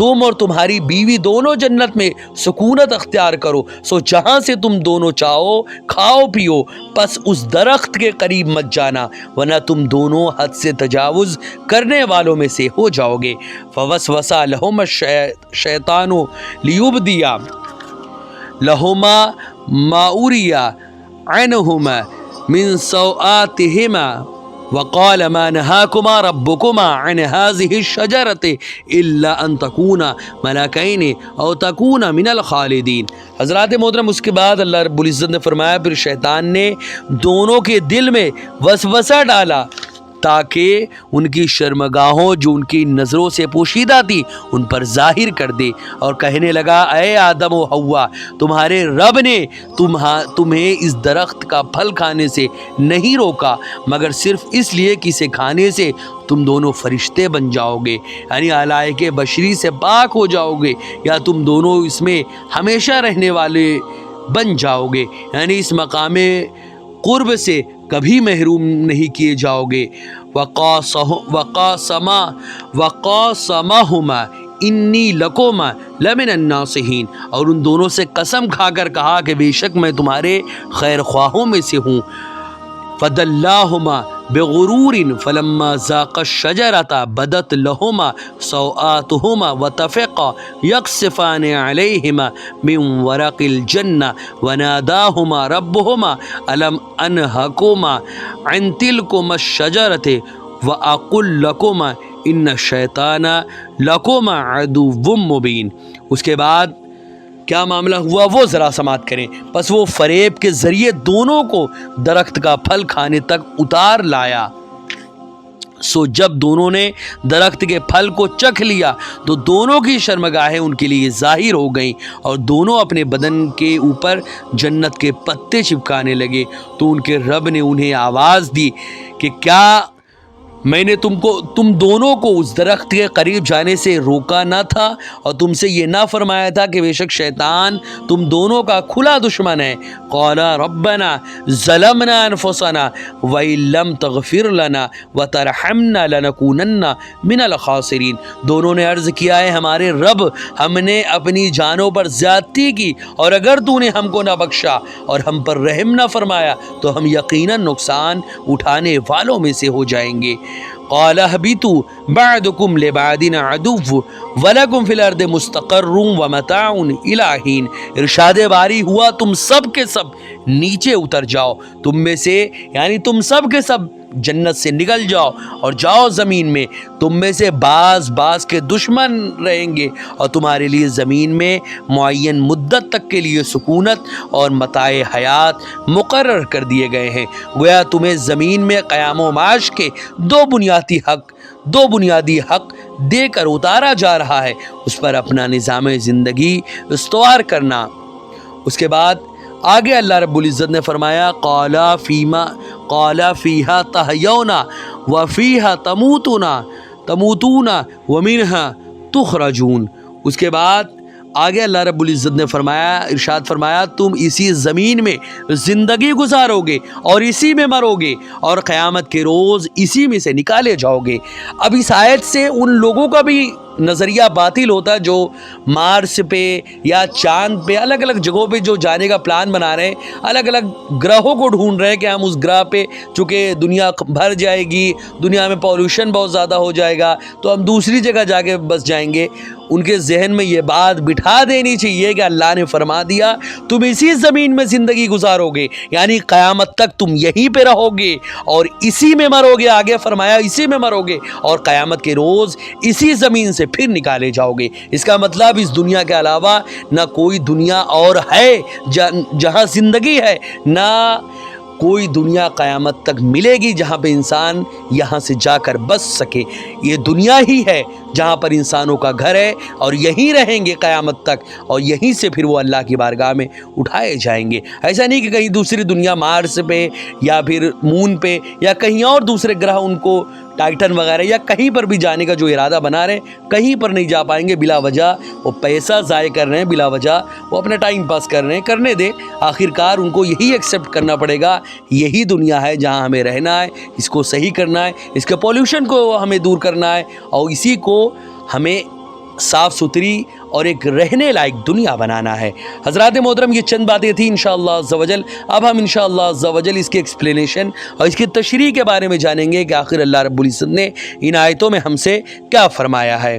تم اور تمہاری بیوی دونوں جنت میں سکونت اختیار کرو، سو جہاں سے تم دونوں چاہو کھاؤ پیو، پس اس درخت کے قریب مت جانا ورنہ تم دونوں حد سے تجاوز کرنے والوں میں سے ہو جاؤ گے۔ فوسوس لہما الشیطان لیبدی لہما ما اوری عنہما من سوآتہما وقال ما نهاكما ربكما عن هذه الشجرة الا ان تكونا ملكين او تكونا من الخالدين۔ حضرات محترم، اس کے بعد اللہ رب العزت نے فرمایا پھر شیطان نے دونوں کے دل میں وسوسہ ڈالا تاکہ ان کی شرمگاہوں جو ان کی نظروں سے پوشیدہ تھی ان پر ظاہر کر دے، اور کہنے لگا اے آدم و حوا، تمہارے رب نے تمہیں اس درخت کا پھل کھانے سے نہیں روکا مگر صرف اس لیے کہ اسے کھانے سے تم دونوں فرشتے بن جاؤ گے، یعنی علائق بشری سے پاک ہو جاؤ گے، یا تم دونوں اس میں ہمیشہ رہنے والے بن جاؤ گے، یعنی اس مقام قرب سے کبھی محروم نہیں کیے جاؤ گے۔ وقاسمہما انی لکما لمن الناصحین، اور ان دونوں سے قسم کھا کر کہا کہ بے شک میں تمہارے خیر خواہوں میں سے ہوں۔ فدلاہما بغرور فلما ذاقا الشجرۃ بدت لہما سوآتہما وطفقا یقصفان علیہما من ورق الجنہ وناداہما ربہما الم انہکما عن تلکما الشجرۃ واقل لکما ان الشیطان لکما عدو مبین۔ اس کے بعد کیا معاملہ ہوا وہ ذرا سماعت کریں۔ پس وہ فریب کے ذریعے دونوں کو درخت کا پھل کھانے تک اتار لایا، سو جب دونوں نے درخت کے پھل کو چکھ لیا تو دونوں کی شرمگاہیں ان کے لیے ظاہر ہو گئیں اور دونوں اپنے بدن کے اوپر جنت کے پتے چپکانے لگے۔ تو ان کے رب نے انہیں آواز دی کہ کیا میں نے تم دونوں کو اس درخت کے قریب جانے سے روکا نہ تھا اور تم سے یہ نہ فرمایا تھا کہ بے شک شیطان تم دونوں کا کھلا دشمن ہے؟ قالا ربنا ظلمنا انفسنا وَإِن لَّمْ تَغْفِرْ لَنَا وَتَرْحَمْنَا لَنَكُونَنَّ مِنَ الْخَاسِرِينَ۔ دونوں نے عرض کیا ہے ہمارے رب، ہم نے اپنی جانوں پر زیادتی کی اور اگر تو نے ہم کو نہ بخشا اور ہم پر رحم نہ فرمایا تو ہم یقیناً نقصان اٹھانے والوں میں سے ہو جائیں گے۔ قال اهبطوا بعضكم لبعض عدو ولكم في الارض مستقر ومتاع الى حين۔ ارشاد باری ہوا تم سب کے سب نیچے اتر جاؤ، تم میں سے یعنی تم سب کے سب جنت سے نکل جاؤ اور جاؤ زمین میں، تم میں سے بعض کے دشمن رہیں گے اور تمہارے لیے زمین میں معین مدت تک کے لیے سکونت اور متاع حیات مقرر کر دیے گئے ہیں۔ گویا تمہیں زمین میں قیام و معاش کے دو بنیادی حق دے کر اتارا جا رہا ہے، اس پر اپنا نظام زندگی استوار کرنا۔ اس کے بعد آگے اللہ رب العزت نے فرمایا قالا فیہا تحیونا وفیہا تموتون ومنہا تخرجون۔ اس کے بعد آگے اللہ رب العزت نے فرمایا، ارشاد فرمایا تم اسی زمین میں زندگی گزارو گے اور اسی میں مرو گے اور قیامت کے روز اسی میں سے نکالے جاؤ گے۔ اب اس آیت سے ان لوگوں کا بھی نظریہ باطل ہوتا ہے جو مارس پہ یا چاند پہ الگ الگ جگہوں پہ جو جانے کا پلان بنا رہے ہیں، الگ الگ گرہوں کو ڈھونڈ رہے ہیں کہ ہم اس گرہ پہ چونکہ دنیا بھر جائے گی، دنیا میں پولوشن بہت زیادہ ہو جائے گا تو ہم دوسری جگہ جا کے بس جائیں گے۔ ان کے ذہن میں یہ بات بٹھا دینی چاہیے کہ اللہ نے فرما دیا تم اسی زمین میں زندگی گزارو گے، یعنی قیامت تک تم یہیں پہ رہو گے اور اسی میں مرو گے، آگے فرمایا اسی میں مرو گے اور قیامت کے روز اسی زمین سے پھر نکالے جاؤ گے۔ اس کا مطلب اس دنیا کے علاوہ نہ کوئی دنیا اور ہے جہاں زندگی ہے، نہ کوئی دنیا قیامت تک ملے گی جہاں پہ انسان یہاں سے جا کر بس سکے۔ یہ دنیا ہی ہے جہاں پر انسانوں کا گھر ہے اور یہیں رہیں گے قیامت تک اور یہیں سے پھر وہ اللہ کی بارگاہ میں اٹھائے جائیں گے۔ ایسا نہیں کہ کہیں دوسری دنیا مارس پہ یا پھر مون پہ یا کہیں اور دوسرے گرہ ان کو ٹائٹن وغیرہ یا کہیں پر بھی جانے کا جو ارادہ بنا رہے ہیں کہیں پر نہیں جا پائیں گے۔ بلا وجہ وہ پیسہ ضائع کر رہے ہیں، بلا وجہ وہ اپنا ٹائم پاس کر رہے ہیں، کرنے دے، آخر کار ان کو یہی ایکسیپٹ کرنا پڑے گا یہی دنیا ہے جہاں ہمیں رہنا ہے، اس کو صحیح کرنا ہے، اس کے پولوشن کو ہمیں دور کرنا ہے اور اسی کو ہمیں صاف ستھری اور ایک رہنے لائق دنیا بنانا ہے۔ حضرات محترم، یہ چند باتیں تھیں انشاءاللہ عز و جل۔ اب ہم انشاءاللہ عز و جل اس کی ایکسپلینیشن اور اس کی تشریح کے بارے میں جانیں گے کہ آخر اللہ رب العزت نے ان آیتوں میں ہم سے کیا فرمایا ہے۔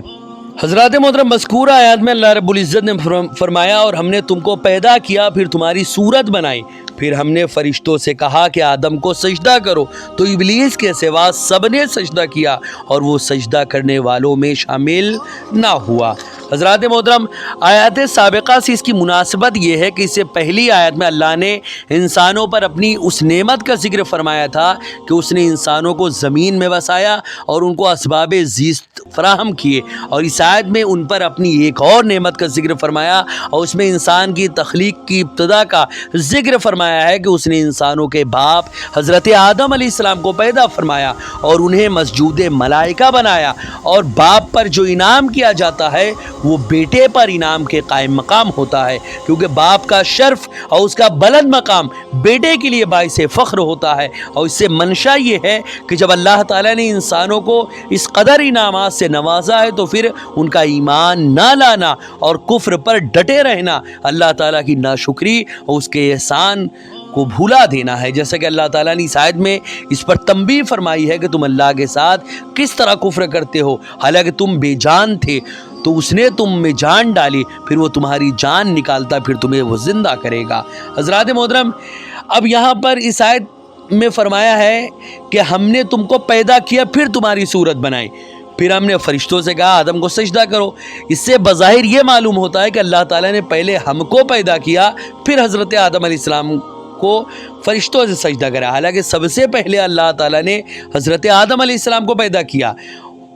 حضرات محترم، مذکورہ آیات میں اللہ رب العزت نے فرمایا اور ہم نے تم کو پیدا کیا، پھر تمہاری صورت بنائی، پھر ہم نے فرشتوں سے کہا کہ آدم کو سجدہ کرو، تو ابلیس کے سوا سب نے سجدہ کیا اور وہ سجدہ کرنے والوں میں شامل نہ ہوا۔ حضرات محترم، آیات سابقہ سے اس کی مناسبت یہ ہے کہ اس سے پہلی آیت میں اللہ نے انسانوں پر اپنی اس نعمت کا ذکر فرمایا تھا کہ اس نے انسانوں کو زمین میں بسایا اور ان کو اسباب زیست فراہم کیے، اور اس آیت میں ان پر اپنی ایک اور نعمت کا ذکر فرمایا اور اس میں انسان کی تخلیق کی ابتدا کا ذکر فرمایا ہے کہ اس نے انسانوں کے باپ حضرت آدم علیہ السلام کو پیدا فرمایا اور انہیں مسجود ملائکہ بنایا، اور باپ پر جو انعام کیا جاتا ہے وہ بیٹے پر انعام کے قائم مقام ہوتا ہے، کیونکہ باپ کا شرف اور اس کا بلند مقام بیٹے کے لیے باعث فخر ہوتا ہے، اور اس سے منشا یہ ہے کہ جب اللہ تعالیٰ نے انسانوں کو اس قدر انعامات سے نوازا ہے تو پھر ان کا ایمان نہ لانا اور کفر پر ڈٹے رہنا اللہ تعالیٰ کی ناشکری اور اس کے احسان کو بھولا دینا ہے، جیسا کہ اللہ تعالیٰ نے اس آیت میں اس پر تنبیہ فرمائی ہے کہ تم اللہ کے ساتھ کس طرح کفر کرتے ہو، حالانکہ تم بے جان تھے تو اس نے تم میں جان ڈالی، پھر وہ تمہاری جان نکالتا، پھر تمہیں وہ زندہ کرے گا۔ حضرات محترم، اب یہاں پر اس آیت میں فرمایا ہے کہ ہم نے تم کو پیدا کیا، پھر تمہاری صورت بنائی، پھر ہم نے فرشتوں سے کہا آدم کو سجدہ کرو۔ اس سے بظاہر یہ معلوم ہوتا ہے کہ اللہ تعالیٰ نے پہلے ہم کو پیدا کیا، پھر حضرت آدم علیہ السلام کو فرشتوں سے سجدہ کرا، حالانکہ سب سے پہلے اللہ تعالیٰ نے حضرت آدم علیہ السلام کو پیدا کیا،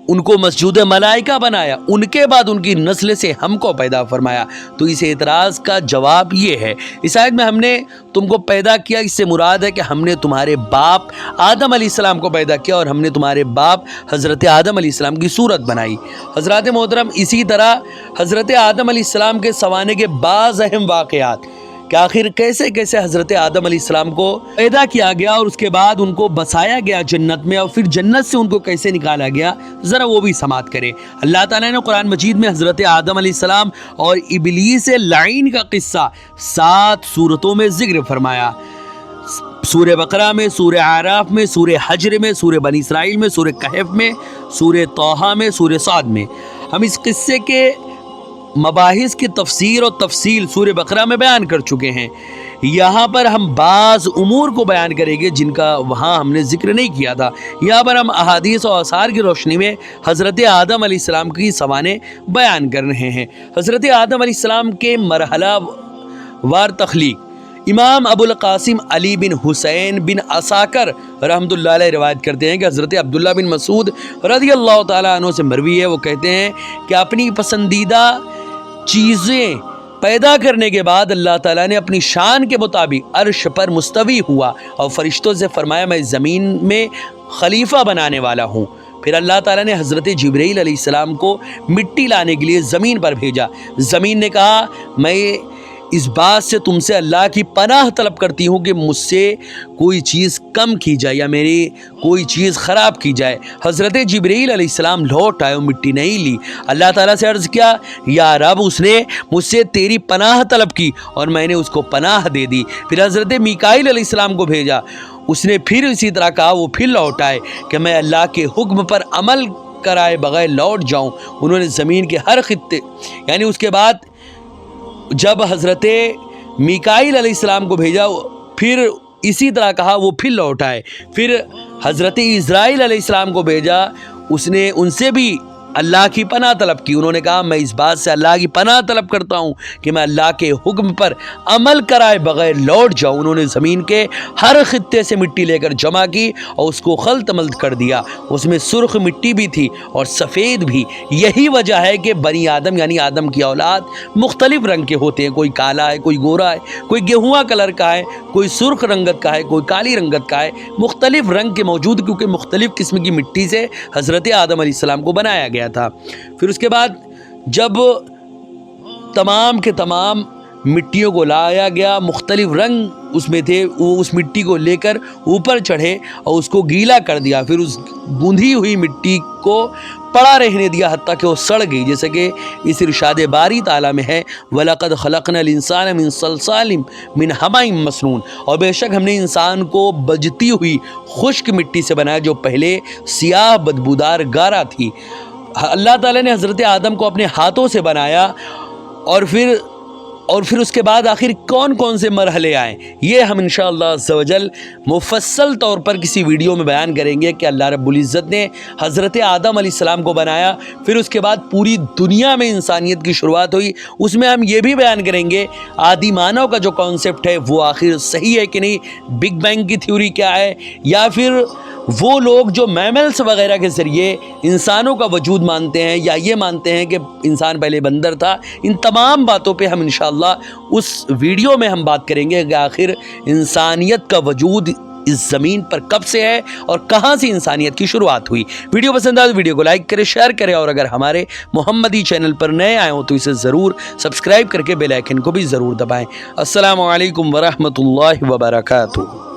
ان کو مسجود ملائکہ بنایا، ان کے بعد ان کی نسل سے ہم کو پیدا فرمایا۔ تو اس اعتراض کا جواب یہ ہے، اس آیت میں ہم نے تم کو پیدا کیا، اس سے مراد ہے کہ ہم نے تمہارے باپ آدم علیہ السلام کو پیدا کیا اور ہم نے تمہارے باپ حضرت آدم علیہ السلام کی صورت بنائی۔ حضرات محترم، اسی طرح حضرت آدم علیہ السلام کے سوانے کے بعض اہم واقعات کہ آخر کیسے کیسے حضرت آدم علیہ السلام کو پیدا کیا گیا اور اس کے بعد ان کو بسایا گیا جنت میں، اور پھر جنت سے ان کو کیسے نکالا گیا، ذرا وہ بھی سماعت کرے۔ اللہ تعالیٰ نے قرآن مجید میں حضرت آدم علیہ السلام اور ابلیس لعین کا قصہ 7 صورتوں میں ذکر فرمایا، سورہ بقرہ میں، سورہ اعراف میں، سورہ حجر میں، سورہ بنی اسرائیل میں، سورہ کہف میں، سورہ طٰہٰ میں، سورہ صاد میں۔ ہم اس قصے کے مباحث کی تفسیر اور تفصیل سورہ بقرہ میں بیان کر چکے ہیں، یہاں پر ہم بعض امور کو بیان کریں گے جن کا وہاں ہم نے ذکر نہیں کیا تھا۔ یہاں پر ہم احادیث اور آثار کی روشنی میں حضرت آدم علیہ السلام کی سوانے بیان کر رہے ہیں۔ حضرت آدم علیہ السلام کے مرحلہ وار تخلیق امام ابو القاسم علی بن حسین بن عساکر رحمۃ اللہ علیہ روایت کرتے ہیں کہ حضرت عبداللہ بن مسعود رضی اللہ تعالیٰ عنہ سے مروی ہے، وہ کہتے ہیں کہ اپنی پسندیدہ چیزیں پیدا کرنے کے بعد اللہ تعالیٰ نے اپنی شان کے مطابق عرش پر مستوی ہوا اور فرشتوں سے فرمایا میں زمین میں خلیفہ بنانے والا ہوں۔ پھر اللہ تعالیٰ نے حضرت جبرائیل علیہ السلام کو مٹی لانے کے لیے زمین پر بھیجا۔ زمین نے کہا میں اس بات سے تم سے اللہ کی پناہ طلب کرتی ہوں کہ مجھ سے کوئی چیز کم کی جائے یا میری کوئی چیز خراب کی جائے۔ حضرت جبرائیل علیہ السلام لوٹ آئے، مٹی نہیں لی۔ اللہ تعالیٰ سے عرض کیا یا رب اس نے مجھ سے تیری پناہ طلب کی اور میں نے اس کو پناہ دے دی۔ پھر حضرت میکائیل علیہ السلام کو بھیجا، اس نے پھر اسی طرح کہا، وہ پھر لوٹ آئے کہ میں اللہ کے حکم پر عمل کرائے بغیر لوٹ جاؤں۔ انہوں نے زمین کے ہر خطے یعنی اس کے بعد جب حضرت میکائیل علیہ السلام کو بھیجا پھر اسی طرح کہا، وہ پھر لوٹ آئے۔ پھر حضرت اسرائیل علیہ السلام کو بھیجا، اس نے ان سے بھی اللہ کی پناہ طلب کی۔ انہوں نے کہا میں اس بات سے اللہ کی پناہ طلب کرتا ہوں کہ میں اللہ کے حکم پر عمل کرائے بغیر لوٹ جاؤں۔ انہوں نے زمین کے ہر خطے سے مٹی لے کر جمع کی اور اس کو خلط ملط کر دیا، اس میں سرخ مٹی بھی تھی اور سفید بھی۔ یہی وجہ ہے کہ بنی آدم یعنی آدم کی اولاد مختلف رنگ کے ہوتے ہیں، کوئی کالا ہے، کوئی گورا ہے، کوئی گیہواں کلر کا ہے، کوئی سرخ رنگت کا ہے، کوئی کالی رنگت کا ہے، مختلف رنگ کے موجود، کیونکہ مختلف قسم کی مٹی سے حضرت آدم علیہ السلام کو بنایا گیا تھا۔ پھر اس کے بعد جب تمام کے تمام مٹیوں کو لایا گیا، مختلف رنگ اس میں تھے، وہ اس مٹی کو لے کر اوپر چڑھے اور اس کو گیلا کر دیا، پھر اس گوندھی ہوئی مٹی کو پڑا رہنے دیا حتیٰ کہ وہ سڑ گئی، جیسے کہ اس ارشاد باری تعالیٰ میں ہے وَلَقَدْ خَلَقْنَا الْإِنسَانَ مِنْ صَلْصَالٍ مِنْ حَمَإٍ مَسْنُونٍ، اور بے شک ہم نے انسان کو بجتی ہوئی خشک مٹی سے بنایا جو پہلے سیاہ بدبودار گارا تھی۔ اللہ تعالیٰ نے حضرت آدم کو اپنے ہاتھوں سے بنایا، اور پھر اس کے بعد آخر کون کون سے مرحلے آئیں، یہ ہم انشاءاللہ عز و جل مفصل طور پر کسی ویڈیو میں بیان کریں گے کہ اللہ رب العزت نے حضرت آدم علیہ السلام کو بنایا، پھر اس کے بعد پوری دنیا میں انسانیت کی شروعات ہوئی، اس میں ہم یہ بھی بیان کریں گے آدی مانو کا جو کانسیپٹ ہے وہ آخر صحیح ہے کہ نہیں، بگ بینگ کی تھیوری کیا ہے، یا پھر وہ لوگ جو میملس وغیرہ کے ذریعے انسانوں کا وجود مانتے ہیں یا یہ مانتے ہیں کہ انسان پہلے بندر تھا، ان تمام باتوں پہ ہم انشاءاللہ اس ویڈیو میں ہم بات کریں گے کہ آخر انسانیت کا وجود اس زمین پر کب سے ہے اور کہاں سے انسانیت کی شروعات ہوئی۔ ویڈیو پسند آئے تو ویڈیو کو لائک کریں، شیئر کریں، اور اگر ہمارے محمدی چینل پر نئے آئے ہوں تو اسے ضرور سبسکرائب کر کے بیل آئیکن کو بھی ضرور دبائیں۔ السلام علیکم ورحمۃ اللہ وبرکاتہ۔